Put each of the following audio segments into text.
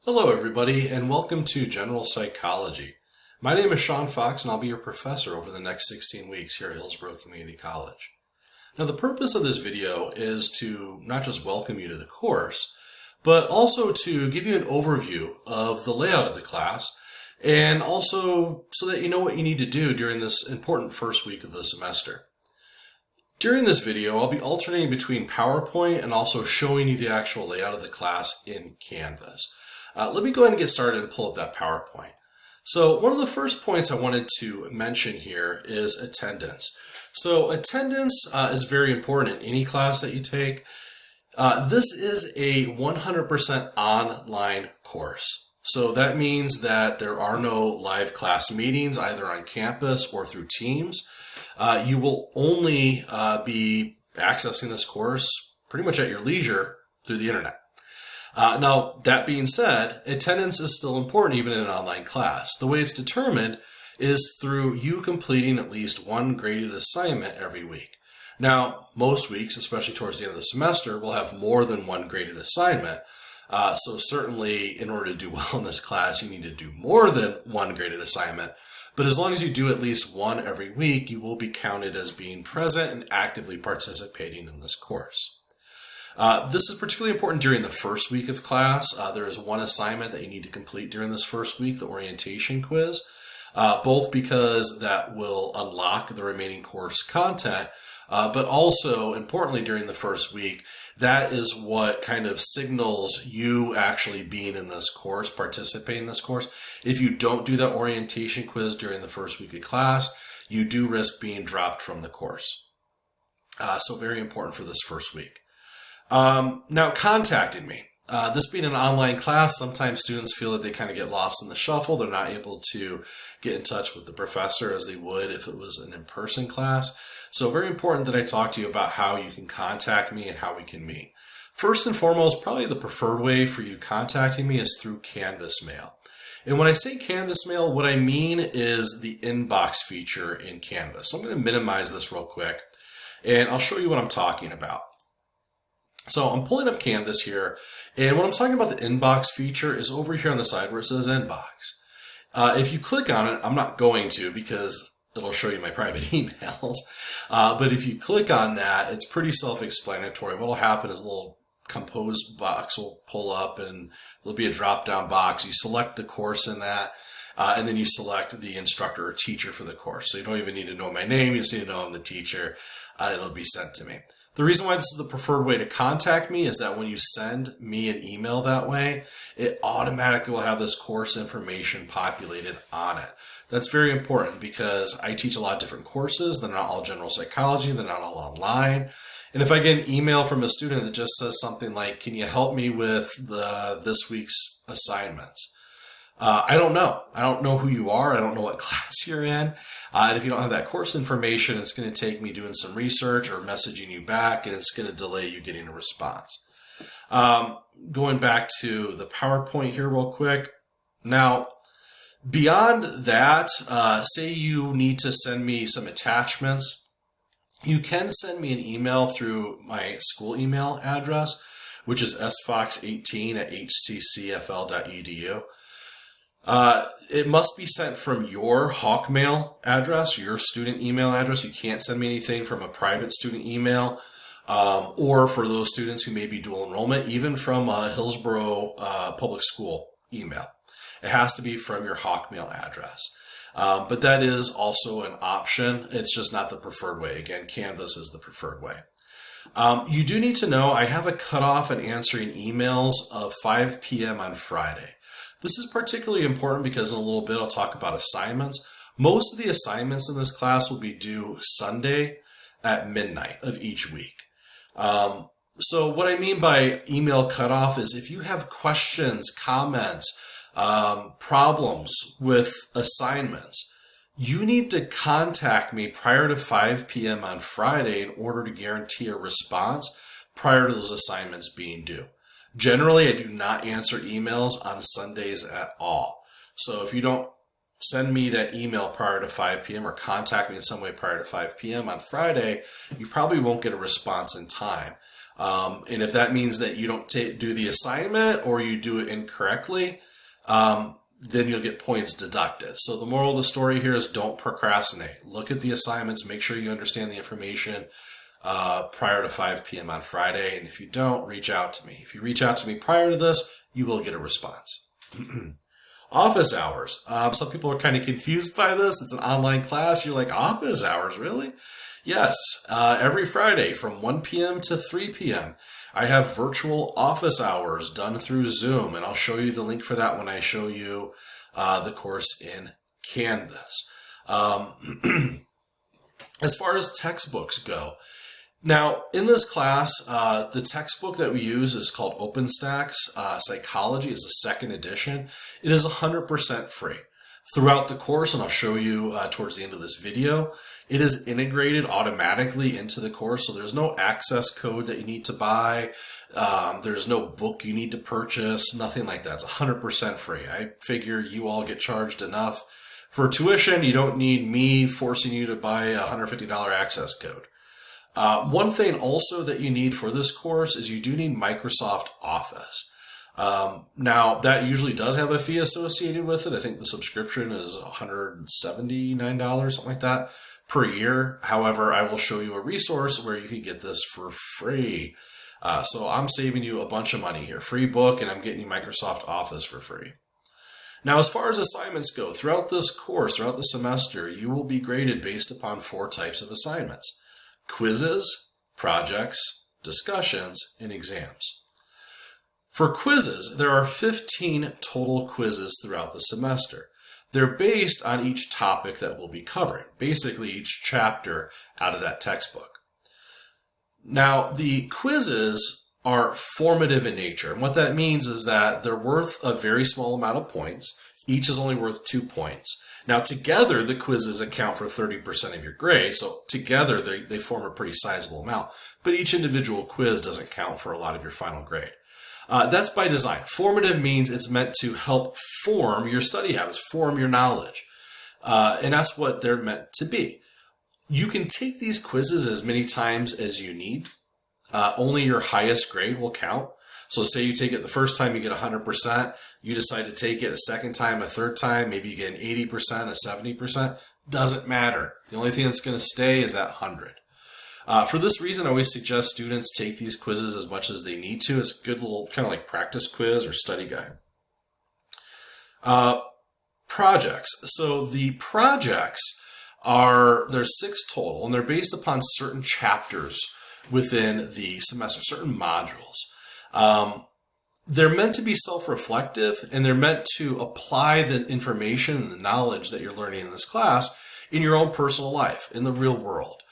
Hello everybody, and welcome to General Psychology. My name is Sean Fox, and I'll be your professor over the next 16 weeks here at Hillsborough Community College. Now, the purpose of this video is to not just welcome you to the course, but also to give you an overview of the layout of the class, and also so that you know what you need to do during this important first week of the semester. During this video, I'll be alternating between PowerPoint and also showing you the actual layout of the class in Canvas. Let me go ahead and get started and pull up that PowerPoint. So one of the first points I wanted to mention here is attendance. So attendance is very important in any class that you take. This is a 100% online course. So that means that there are no live class meetings either on campus or through Teams. You will only be accessing this course pretty much at your leisure through the internet. Now, that being said, attendance is still important even in an online class. The way it's determined is through you completing at least one graded assignment every week. Now, most weeks, especially towards the end of the semester, will have more than one graded assignment. So certainly, in order to do well in this class, you need to do more than one graded assignment. But as long as you do at least one every week, you will be counted as being present and actively participating in this course. This is particularly important during the first week of class. There is one assignment that you need to complete during this first week, the orientation quiz, both because that will unlock the remaining course content, but also, importantly, during the first week, that is what kind of signals you actually being in this course, participating in this course. If you don't do that orientation quiz during the first week of class, you do risk being dropped from the course. So very important for this first week. Now, contacting me. This being an online class, sometimes students feel that they kind of get lost in the shuffle. They're not able to get in touch with the professor as they would if it was an in-person class. So very important that I talk to you about how you can contact me and how we can meet. First and foremost, probably the preferred way for you contacting me is through Canvas Mail. And when I say Canvas Mail, what I mean is the inbox feature in Canvas. So I'm going to minimize this real quick, and I'll show you what I'm talking about. So I'm pulling up Canvas here, and what I'm talking about the inbox feature is over here on the side where it says inbox. If you click on it, I'm not going to because it'll show you my private emails, but if you click on that, it's pretty self-explanatory. What will happen is a little compose box will pull up and there'll be a drop-down box. You select the course in that, and then you select the instructor or teacher for the course. So you don't even need to know my name, you just need to know I'm the teacher. It'll be sent to me. The reason why this is the preferred way to contact me is that when you send me an email that way, it automatically will have this course information populated on it. That's very important because I teach a lot of different courses. They're not all general psychology. They're not all online. And if I get an email from a student that just says something like, can you help me with this week's assignments? I don't know. I don't know who you are. I don't know what class you're in. And if you don't have that course information, it's going to take me doing some research or messaging you back, and it's going to delay you getting a response. Going back to the PowerPoint here real quick. Now, beyond that, say you need to send me some attachments. You can send me an email through my school email address, which is sfox18@hccfl.edu. It must be sent from your Hawkmail address, your student email address. You can't send me anything from a private student email, or for those students who may be dual enrollment, even from a Hillsborough public school email. It has to be from your Hawkmail address. But that is also an option. It's just not the preferred way. Again, Canvas is the preferred way. You do need to know I have a cutoff in answering emails of 5 p.m. on Friday. This is particularly important because in a little bit I'll talk about assignments. Most of the assignments in this class will be due Sunday at midnight of each week. So what I mean by email cutoff is if you have questions, comments, problems with assignments, you need to contact me prior to 5 p.m. on Friday in order to guarantee a response prior to those assignments being due. Generally, I do not answer emails on Sundays at all. So if you don't send me that email prior to 5 p.m. or contact me in some way prior to 5 p.m. on Friday, you probably won't get a response in time. And if that means that you don't do the assignment or you do it incorrectly, then you'll get points deducted. So the moral of the story here is don't procrastinate. Look at the assignments, make sure you understand the information prior to 5 p.m. on Friday. And if you don't, reach out to me. If you reach out to me prior to this, you will get a response. Office hours. Some people are kind of confused by this. It's an online class. You're like, office hours, really? Yes. Every Friday from 1 p.m. to 3 p.m. I have virtual office hours done through Zoom, and I'll show you the link for that when I show you the course in Canvas. As far as textbooks go, now in this class, the textbook that we use is called OpenStax Psychology. It's the second edition. It is 100% free. Throughout the course, and I'll show you towards the end of this video, it is integrated automatically into the course, so there's no access code that you need to buy. There's no book you need to purchase, nothing like that. It's 100% free. I figure you all get charged enough for tuition. You don't need me forcing you to buy a $150 access code. One thing also that you need for this course is you do need Microsoft Office. Now that usually does have a fee associated with it. I think the subscription is $179, something like that per year. However, I will show you a resource where you can get this for free. So I'm saving you a bunch of money here. Free book, and I'm getting you Microsoft Office for free. Now, as far as assignments go, throughout this course, throughout the semester, you will be graded based upon 4 types of assignments: quizzes, projects, discussions, and exams. For quizzes, there are 15 total quizzes throughout the semester. They're based on each topic that we'll be covering, basically each chapter out of that textbook. Now, the quizzes are formative in nature, and what that means is that they're worth a very small amount of points. Each is only worth 2 points. Now, together, the quizzes account for 30% of your grade, so together they form a pretty sizable amount, but each individual quiz doesn't count for a lot of your final grade. That's by design. Formative means it's meant to help form your study habits, form your knowledge. And that's what they're meant to be. You can take these quizzes as many times as you need. Only your highest grade will count. So say you take it the first time, you get 100%. You decide to take it a second time, a third time, maybe you get an 80%, a 70%. Doesn't matter. The only thing that's going to stay is that 100. For this reason, I always suggest students take these quizzes as much as they need to. It's a good little kind of like practice quiz or study guide. Projects. So the projects there's 6 total, and they're based upon certain chapters within the semester, certain modules. They're meant to be self-reflective, and they're meant to apply the information and the knowledge that you're learning in this class in your own personal life, in the real world.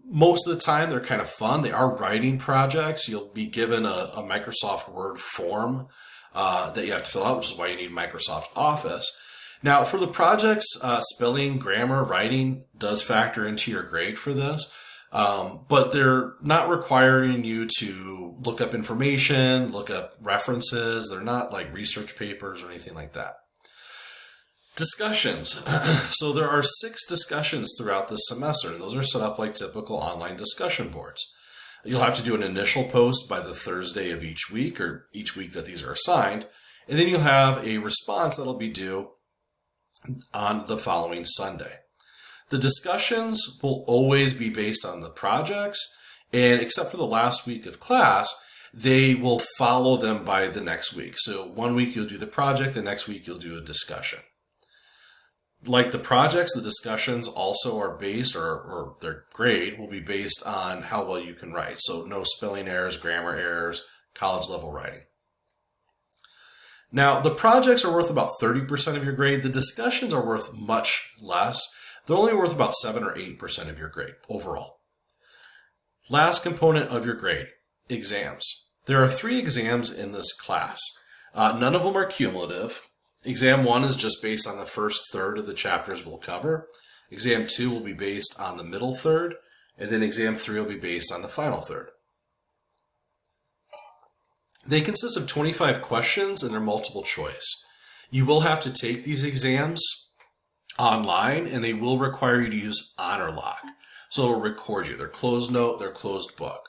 Most of the time, they're kind of fun. They are writing projects. You'll be given a Microsoft Word form that you have to fill out, which is why you need Microsoft Office. Now, for the projects, spelling, grammar, writing does factor into your grade for this, but they're not requiring you to look up information, look up references. They're not like research papers or anything like that. Discussions. So there are 6 discussions throughout this semester, and those are set up like typical online discussion boards. You'll have to do an initial post by the Thursday of each week, or each week that these are assigned, and then you'll have a response that'll be due on the following Sunday. The discussions will always be based on the projects, and except for the last week of class, they will follow them by the next week. So one week you'll do the project, the next week you'll do a discussion. Like the projects, the discussions also are based, or their grade will be based on how well you can write. So no spelling errors, grammar errors, college level writing. Now, the projects are worth about 30% of your grade. The discussions are worth much less. They're only worth about 7 or 8% of your grade overall. Last component of your grade, exams. There are 3 exams in this class. None of them are cumulative. Exam 1 is just based on the first third of the chapters we'll cover. Exam 2 will be based on the middle third, and then exam 3 will be based on the final third. They consist of 25 questions, and they're multiple choice. You will have to take these exams online, and they will require you to use Honor Lock. So it'll record you. They're closed note, they're closed book.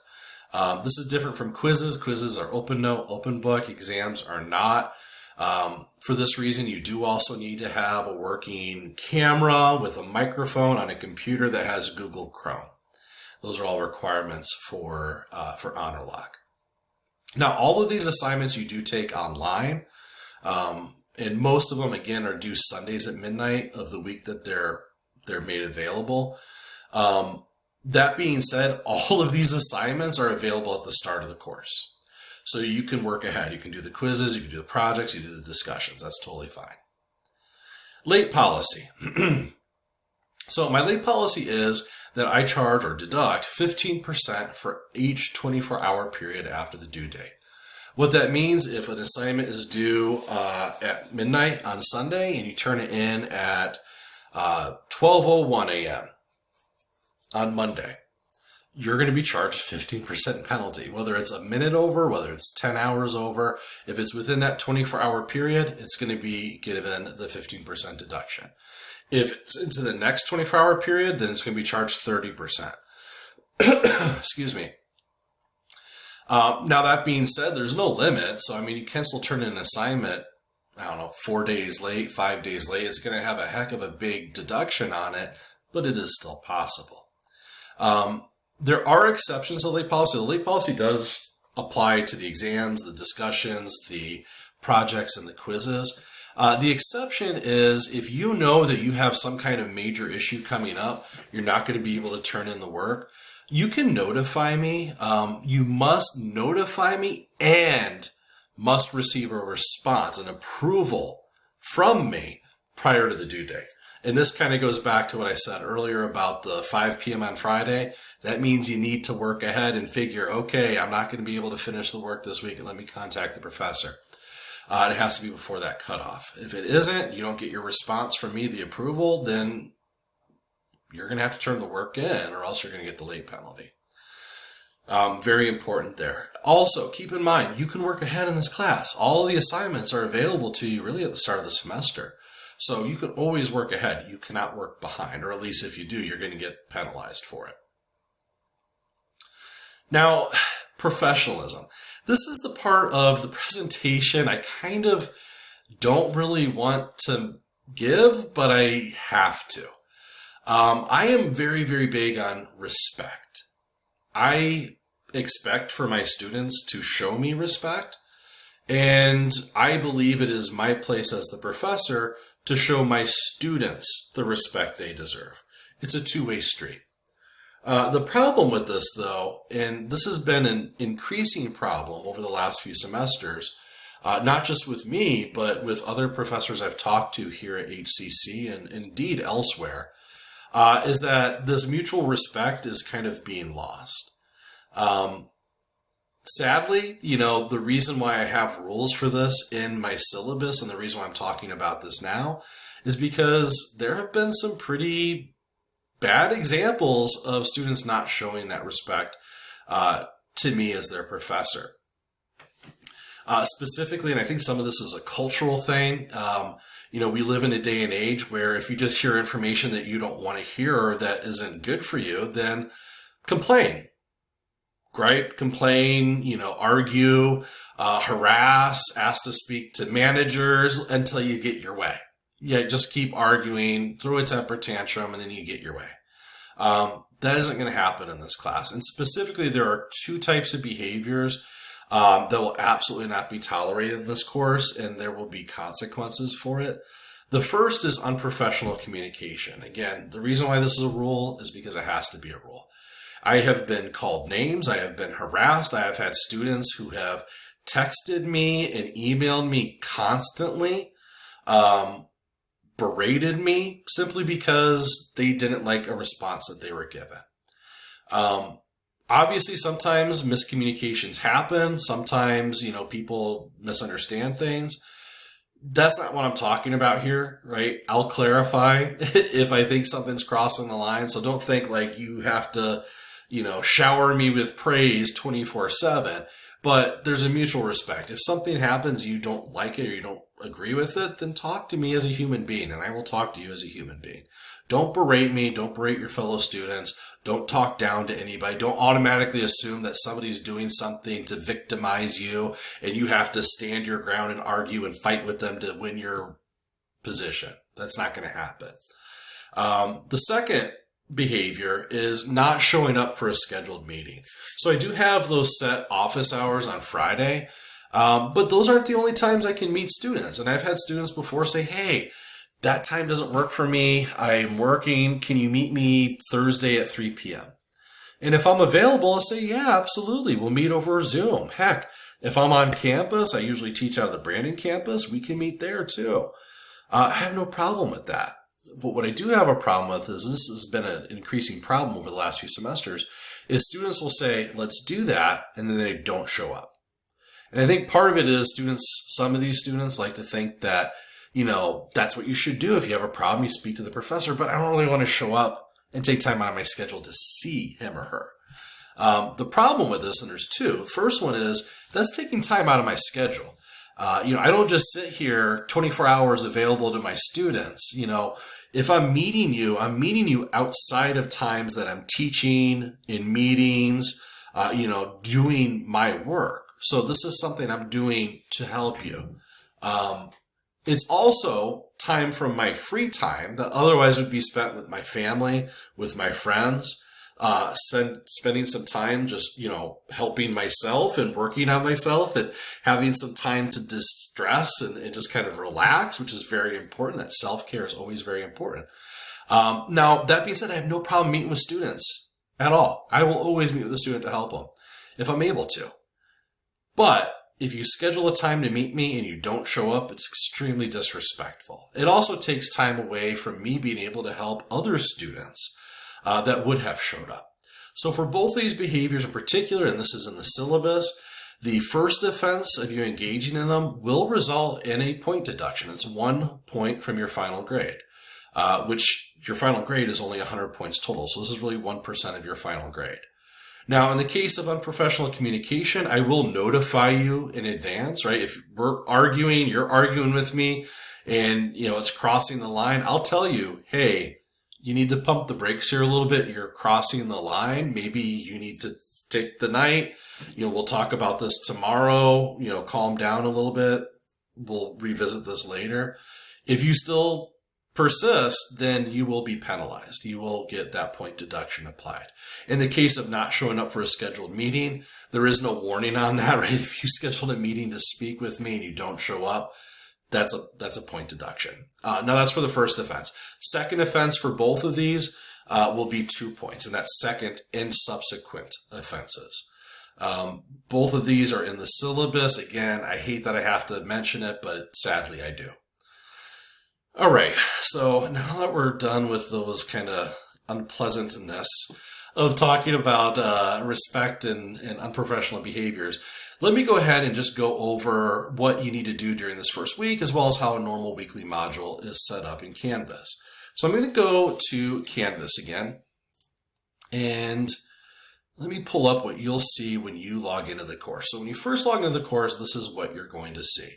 This is different from quizzes. Quizzes are open note, open book. Exams are not. For this reason, you do also need to have a working camera with a microphone on a computer that has Google Chrome. Those are all requirements for Honor Lock. Now, all of these assignments you do take online, and most of them, again, are due Sundays at midnight of the week that they're made available. That being said, all of these assignments are available at the start of the course. So you can work ahead. You can do the quizzes, you can do the projects, you can do the discussions. That's totally fine. Late policy. So my late policy is that I charge or deduct 15% for each 24-hour period after the due date. What that means, if an assignment is due at midnight on Sunday and you turn it in at 12:01 a.m. on Monday, you're going to be charged 15% penalty, whether it's a minute over, whether it's 10 hours over. If it's within that 24-hour period, it's going to be given the 15% deduction. If it's into the next 24-hour period, then it's going to be charged 30%. Excuse me. Now, that being said, there's no limit. So, I mean, you can still turn in an assignment, 4 days late, 5 days late. It's going to have a heck of a big deduction on it, but it is still possible. There are exceptions to late policy. The late policy does apply to the exams, the discussions, the projects, and the quizzes. The exception is if you know that you have some kind of major issue coming up, you're not going to be able to turn in the work, you can notify me. You must notify me and must receive a response, an approval from me prior to the due date. And this kind of goes back to what I said earlier about the 5 p.m. on Friday. That means you need to work ahead and figure, okay, I'm not going to be able to finish the work this week, and let me contact the professor. It has to be before that cutoff. If it isn't, you don't get your response from me, the approval, then you're going to have to turn the work in, or else you're going to get the late penalty. Very important there. Also, keep in mind, you can work ahead in this class. All the assignments are available to you really at the start of the semester. So you can always work ahead. You cannot work behind, or at least if you do, you're going to get penalized for it. Now, professionalism. This is the part of the presentation I kind of don't really want to give, but I have to. I am very, very big on respect. I expect for my students to show me respect, and I believe it is my place as the professor to show my students the respect they deserve. It's a two-way street. The problem with this, though, and this has been an increasing problem over the last few semesters, not just with me, but with other professors I've talked to here at HCC and indeed elsewhere, is that this mutual respect is kind of being lost. Sadly, the reason why I have rules for this in my syllabus and the reason why I'm talking about this now is because there have been some pretty bad examples of students not showing that respect to me as their professor. Specifically, and I think some of this is a cultural thing, we live in a day and age where if you just hear information that you don't want to hear or that isn't good for you, then complain. Gripe, complain, argue, harass, ask to speak to managers until you get your way. Yeah, just keep arguing, throw a temper tantrum, and then you get your way. That isn't going to happen in this class. And specifically, there are two types of behaviors that will absolutely not be tolerated in this course, and there will be consequences for it. The first is unprofessional communication. Again, the reason why this is a rule is because it has to be a rule. I have been called names. I have been harassed. I have had students who have texted me and emailed me constantly, berated me simply because they didn't like a response that they were given. Obviously, sometimes miscommunications happen. Sometimes, people misunderstand things. That's not what I'm talking about here, right? I'll clarify if I think something's crossing the line. So don't think like you have to, shower me with praise 24/7. But there's a mutual respect. If something happens, you don't like it or you don't agree with it, then talk to me as a human being, and I will talk to you as a human being. Don't berate me. Don't berate your fellow students. Don't talk down to anybody. Don't automatically assume that somebody's doing something to victimize you and you have to stand your ground and argue and fight with them to win your position. That's not going to happen. The second behavior is not showing up for a scheduled meeting. So I do have those set office hours on Friday, but those aren't the only times I can meet students. And I've had students before say, hey, that time doesn't work for me. I'm working. Can you meet me Thursday at 3 p.m.? And if I'm available, I'll say, yeah, absolutely. We'll meet over Zoom. Heck, if I'm on campus, I usually teach out of the Brandon campus. We can meet there too. I have no problem with that. But what I do have a problem with is this has been an increasing problem over the last few semesters is students will say, let's do that. And then they don't show up. And I think part of it is some of these students like to think that, that's what you should do. If you have a problem, you speak to the professor, but I don't really want to show up and take time out of my schedule to see him or her. The problem with this, and there's two. The first one is that's taking time out of my schedule. I don't just sit here 24 hours available to my students. If I'm meeting you outside of times that I'm teaching, in meetings, doing my work. So this is something I'm doing to help you. It's also time from my free time that otherwise would be spent with my family, with my friends, spending some time just, helping myself and working on myself and having some time to distress and just kind of relax, which is very important. That self-care is always very important. Now, that being said, I have no problem meeting with students at all. I will always meet with a student to help them if I'm able to. But if you schedule a time to meet me and you don't show up, it's extremely disrespectful. It also takes time away from me being able to help other students that would have showed up. So for both these behaviors in particular, and this is in the syllabus, the first offense of you engaging in them will result in a point deduction. It's 1 point from your final grade, which your final grade is only 100 points total. So this is really 1% of your final grade. Now, in the case of unprofessional communication, I will notify you in advance, right? If we're arguing, you're arguing with me, and, it's crossing the line, I'll tell you, hey, you need to pump the brakes here a little bit. You're crossing the line. Maybe you need to take the night. We'll talk about this tomorrow. Calm down a little bit. We'll revisit this later. If you still persist, then you will be penalized. You will get that point deduction applied. In the case of not showing up for a scheduled meeting, there is no warning on that, right? If you scheduled a meeting to speak with me and you don't show up, that's a point deduction. Now that's for the first offense. Second offense for both of these will be 2 points, and that's second and subsequent offenses. Both of these are in the syllabus. Again, I hate that I have to mention it, but sadly I do. All right, so now that we're done with those kind of unpleasantness of talking about respect and unprofessional behaviors, let me go ahead and just go over what you need to do during this first week, as well as how a normal weekly module is set up in Canvas. So I'm going to go to Canvas again, and let me pull up what you'll see when you log into the course. So when you first log into the course, this is what you're going to see.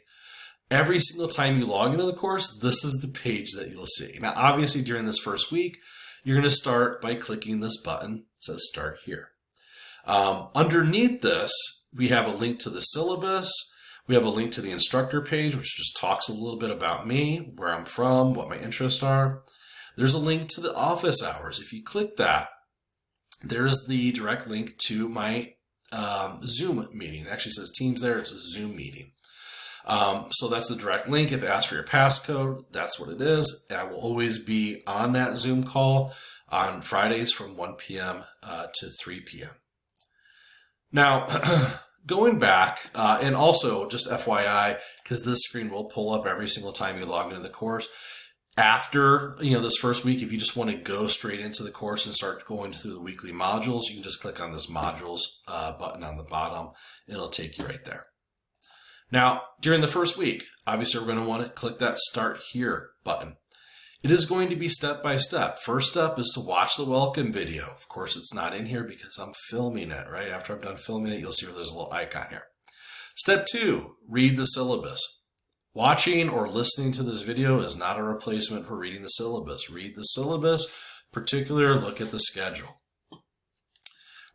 Every single time you log into the course, this is the page that you'll see. Now, obviously, during this first week, you're going to start by clicking this button. It says Start Here. Underneath this, we have a link to the syllabus. We have a link to the instructor page, which just talks a little bit about me, where I'm from, what my interests are. There's a link to the office hours. If you click that, there's the direct link to my Zoom meeting. It actually says Teams there. It's a Zoom meeting. So that's the direct link. If it asks for your passcode, that's what it is. And I will always be on that Zoom call on Fridays from 1 p.m. To 3 p.m. Now, going back, and also just FYI, because this screen will pull up every single time you log into the course. After, this first week, if you just want to go straight into the course and start going through the weekly modules, you can just click on this modules button on the bottom. It'll take you right there. Now, during the first week, obviously we're going to want to click that Start Here button. It is going to be step by step. First step is to watch the welcome video. Of course, it's not in here because I'm filming it, right? After I'm done filming it, you'll see where there's a little icon here. Step 2, read the syllabus. Watching or listening to this video is not a replacement for reading the syllabus. Read the syllabus, particularly look at the schedule.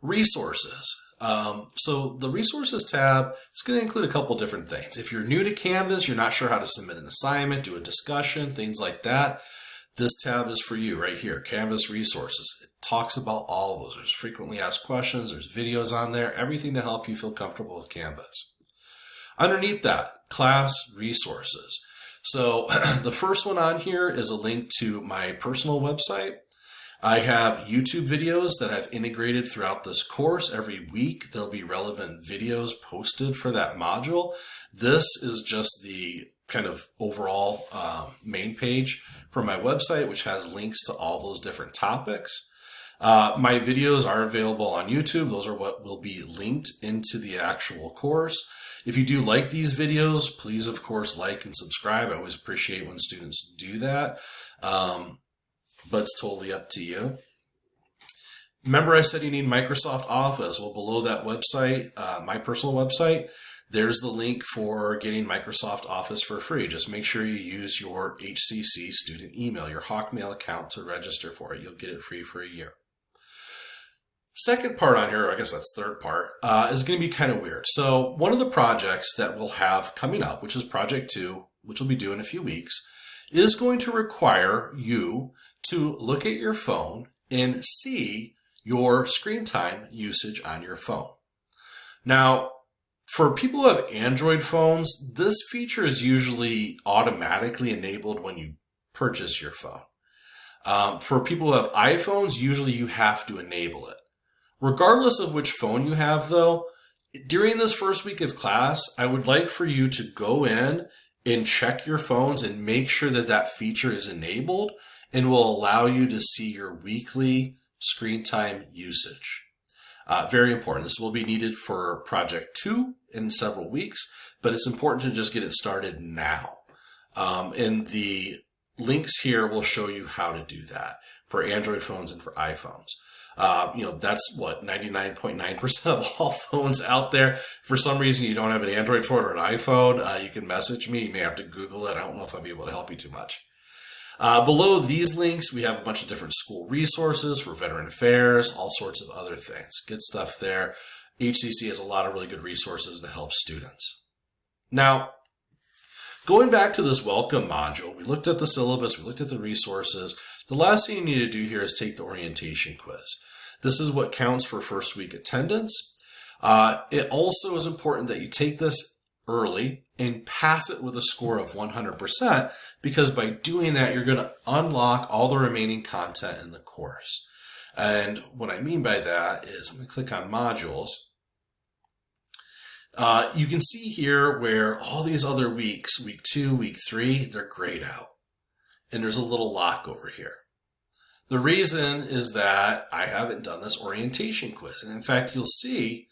Resources. So the resources tab is going to include a couple different things. If you're new to Canvas, you're not sure how to submit an assignment, do a discussion, things like that, this tab is for you right here, Canvas resources. It talks about all of those. There's frequently asked questions, there's videos on there, everything to help you feel comfortable with Canvas. Underneath that, class resources. So the first one on here is a link to my personal website. I have YouTube videos that I've integrated throughout this course. Every week there'll be relevant videos posted for that module. This is just the kind of overall main page for my website, which has links to all those different topics. My videos are available on YouTube. Those are what will be linked into the actual course. If you do like these videos, please, of course, like and subscribe. I always appreciate when students do that. But it's totally up to you. Remember I said you need Microsoft Office. Well, below that website, my personal website, there's the link for getting Microsoft Office for free. Just make sure you use your HCC student email, your Hawkmail account to register for it. You'll get it free for a year. Second part on here, I guess that's third part, is going to be kind of weird. So one of the projects that we'll have coming up, which is Project 2, which will be due in a few weeks, is going to require you to look at your phone and see your screen time usage on your phone. Now, for people who have Android phones, this feature is usually automatically enabled when you purchase your phone. For people who have iPhones, usually you have to enable it. Regardless of which phone you have, though, during this first week of class, I would like for you to go in and check your phones and make sure that that feature is enabled and will allow you to see your weekly screen time usage. Very important. This will be needed for Project 2 in several weeks, but it's important to just get it started now. And the links here will show you how to do that for Android phones and for iPhones. That's what 99.9% of all phones out there. For some reason you don't have an Android phone or an iPhone, you can message me. You may have to Google it. I don't know if I'll be able to help you too much. Below these links, we have a bunch of different school resources for veteran affairs, all sorts of other things. Good stuff there. HCC has a lot of really good resources to help students. Now, going back to this welcome module, we looked at the syllabus, we looked at the resources. The last thing you need to do here is take the orientation quiz. This is what counts for first week attendance. It also is important that you take this early and pass it with a score of 100%, because by doing that, you're going to unlock all the remaining content in the course. And what I mean by that is, I'm going to click on modules. You can see here where all these other weeks, week 2, week 3, they're grayed out. And there's a little lock over here. The reason is that I haven't done this orientation quiz. And in fact, you'll see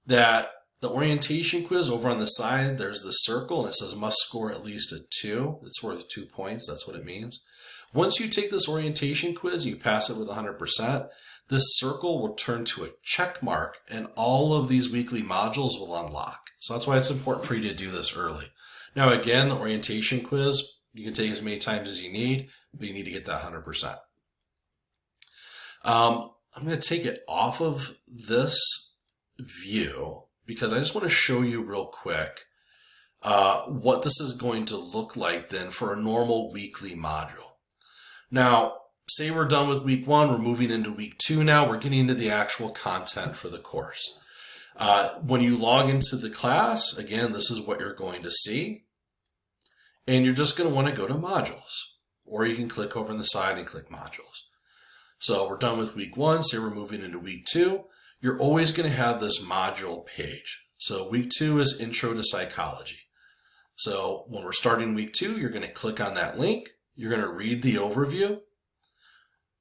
that the orientation quiz over on the side, there's the circle and it says must score at least a 2. It's worth 2 points. That's what it means. Once you take this orientation quiz and you pass it with 100%, this circle will turn to a check mark and all of these weekly modules will unlock. So that's why it's important for you to do this early. Now, again, the orientation quiz, you can take as many times as you need, but you need to get that 100%. I'm going to take it off of this view because I just want to show you real quick what this is going to look like then for a normal weekly module. Now, say we're done with week 1, we're moving into week 2 now, we're getting into the actual content for the course. When you log into the class, again, this is what you're going to see. And you're just going to want to go to modules, or you can click over on the side and click modules. So we're done with week 1, say we're moving into week 2. You're always going to have this module page. So week 2 is Intro to Psychology. So when we're starting week 2, you're going to click on that link. You're going to read the overview.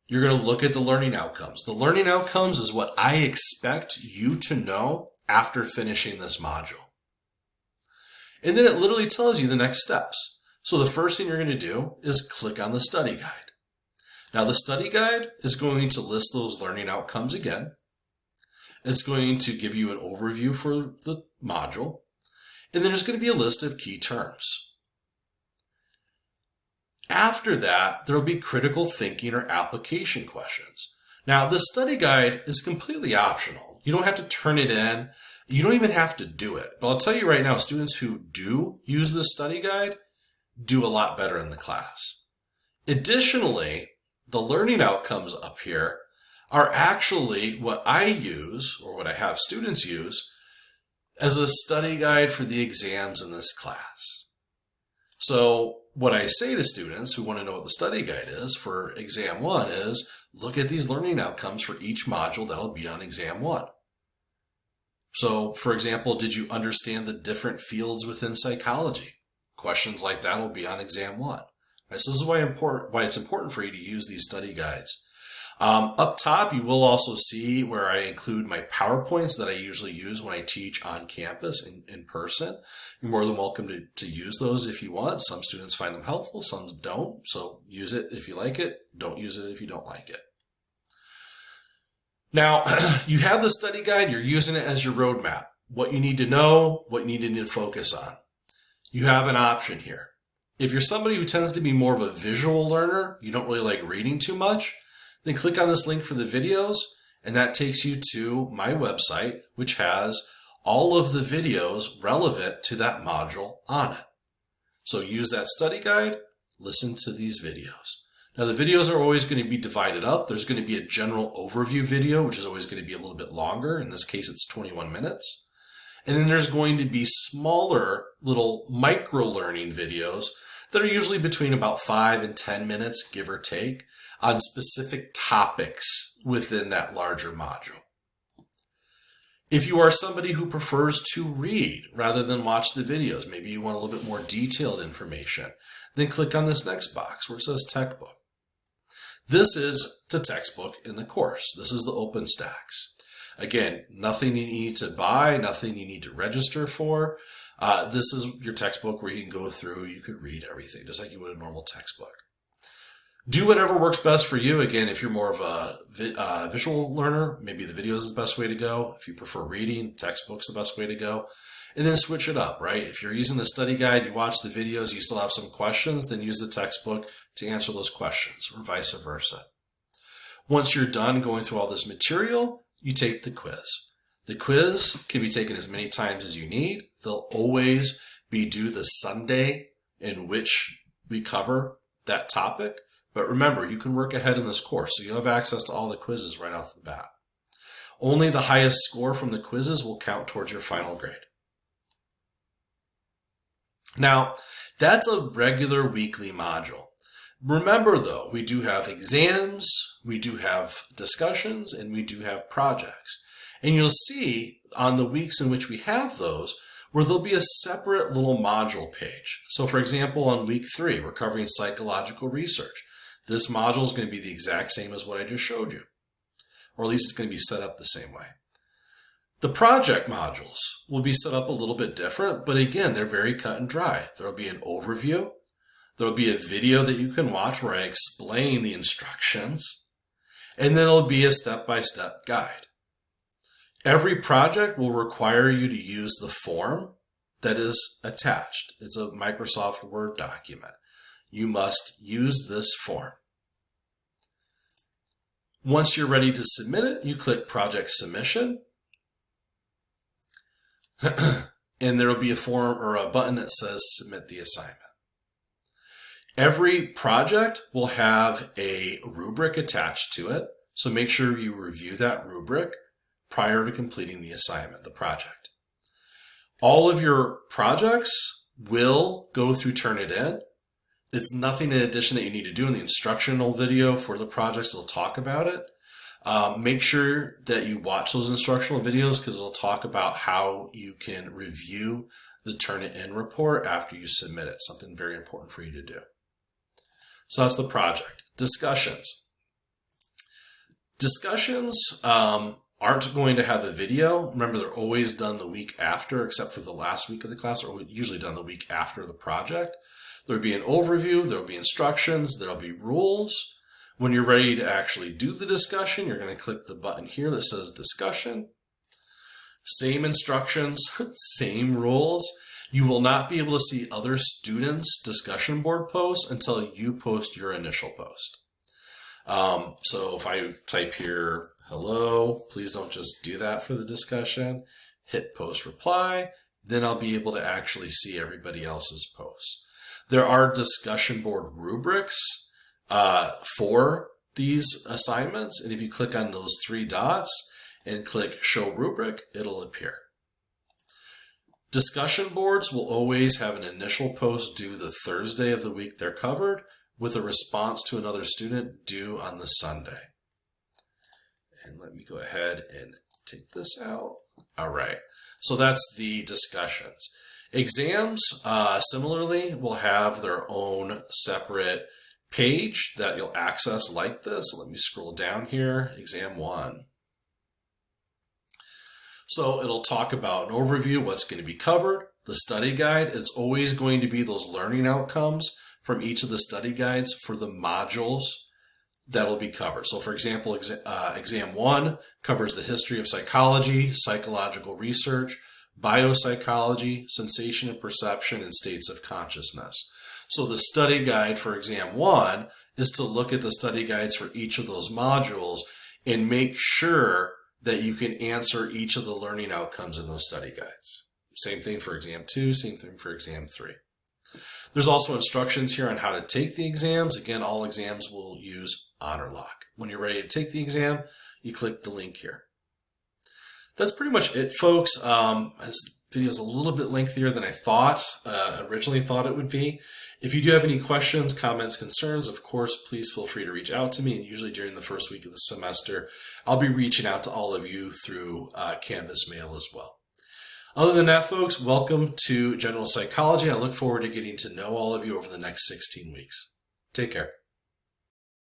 You're going to look at the learning outcomes. The learning outcomes is what I expect you to know after finishing this module. And then it literally tells you the next steps. So the first thing you're going to do is click on the study guide. Now the study guide is going to list those learning outcomes again. It's going to give you an overview for the module. And then there's going to be a list of key terms. After that, there will be critical thinking or application questions. Now, this study guide is completely optional. You don't have to turn it in. You don't even have to do it. But I'll tell you right now, students who do use this study guide do a lot better in the class. Additionally, the learning outcomes up here are actually what I use, or what I have students use, as a study guide for the exams in this class. So what I say to students who want to know what the study guide is for exam 1 is, look at these learning outcomes for each module that'll be on exam 1. So, for example, did you understand the different fields within psychology? Questions like that will be on exam 1. Right, so this is why it's important for you to use these study guides. Up top, you will also see where I include my PowerPoints that I usually use when I teach on campus in person. You're more than welcome to use those if you want. Some students find them helpful, some don't. So use it if you like it. Don't use it if you don't like it. Now, you have the study guide. You're using it as your roadmap. What you need to know, what you need to focus on. You have an option here. If you're somebody who tends to be more of a visual learner, you don't really like reading too much, then click on this link for the videos, and that takes you to my website, which has all of the videos relevant to that module on it. So use that study guide, listen to these videos. Now the videos are always going to be divided up. There's going to be a general overview video, which is always going to be a little bit longer. In this case, it's 21 minutes. And then there's going to be smaller little micro learning videos that are usually between about 5 and 10 minutes, give or take, on specific topics within that larger module. If you are somebody who prefers to read rather than watch the videos, maybe you want a little bit more detailed information, then click on this next box where it says Textbook. This is the textbook in the course. This is the OpenStax. Again, nothing you need to buy, nothing you need to register for. This is your textbook where you can go through, you could read everything, just like you would a normal textbook. Do whatever works best for you. Again, if you're more of a visual learner, maybe the video is the best way to go. If you prefer reading, textbook's the best way to go. And then switch it up, right? If you're using the study guide, you watch the videos, you still have some questions, then use the textbook to answer those questions, or vice versa. Once you're done going through all this material, you take the quiz. The quiz can be taken as many times as you need. They'll always be due the Sunday in which we cover that topic. But remember, you can work ahead in this course, so you'll have access to all the quizzes right off the bat. Only the highest score from the quizzes will count towards your final grade. Now, that's a regular weekly module. Remember, though, we do have exams, we do have discussions, and we do have projects. And you'll see on the weeks in which we have those, where there'll be a separate little module page. So, for example, on week 3, we're covering psychological research. This module is going to be the exact same as what I just showed you. Or at least it's going to be set up the same way. The project modules will be set up a little bit different, but again, they're very cut and dry. There'll be an overview. There'll be a video that you can watch where I explain the instructions. And then it'll be a step-by-step guide. Every project will require you to use the form that is attached. It's a Microsoft Word document. You must use this form. Once you're ready to submit it, you click Project Submission. And there will be a form or a button that says Submit the Assignment. Every project will have a rubric attached to it, so make sure you review that rubric prior to completing the assignment, the project. All of your projects will go through Turnitin. It's nothing in addition that you need to do in the instructional video for the projects. It'll talk about it. Make sure that you watch those instructional videos because it'll talk about how you can review the Turnitin report after you submit it. Something very important for you to do. So that's the project. Discussions. Discussions aren't going to have a video. Remember, they're always done the week after, except for the last week of the class, or usually done the week after the project. There'll be an overview, there'll be instructions, there'll be rules. When you're ready to actually do the discussion, you're going to click the button here that says Discussion. Same instructions, same rules. You will not be able to see other students' discussion board posts until you post your initial post. So if I type here, hello, please don't just do that for the discussion, hit post reply, then I'll be able to actually see everybody else's posts. There are discussion board rubrics for these assignments. And if you click on those 3 dots and click show rubric, it'll appear. Discussion boards will always have an initial post due the Thursday of the week they're covered, with a response to another student due on the Sunday. And let me go ahead and take this out. All right, so that's the discussions. Exams, similarly, will have their own separate page that you'll access like this. Let me scroll down here, exam 1. So it'll talk about an overview, what's going to be covered, the study guide. It's always going to be those learning outcomes from each of the study guides for the modules that will be covered. So for example, exam 1 covers the history of psychology, psychological research, biopsychology, sensation and perception, and states of consciousness. So the study guide for exam 1 is to look at the study guides for each of those modules and make sure that you can answer each of the learning outcomes in those study guides. Same thing for exam 2, same thing for exam 3. There's also instructions here on how to take the exams. Again, all exams will use Honor Lock. When you're ready to take the exam, you click the link here. That's pretty much it, folks. This video is a little bit lengthier than I originally thought it would be. If you do have any questions, comments, concerns, of course, please feel free to reach out to me. And usually during the first week of the semester, I'll be reaching out to all of you through Canvas mail as well. Other than that, folks, welcome to General Psychology. I look forward to getting to know all of you over the next 16 weeks. Take care.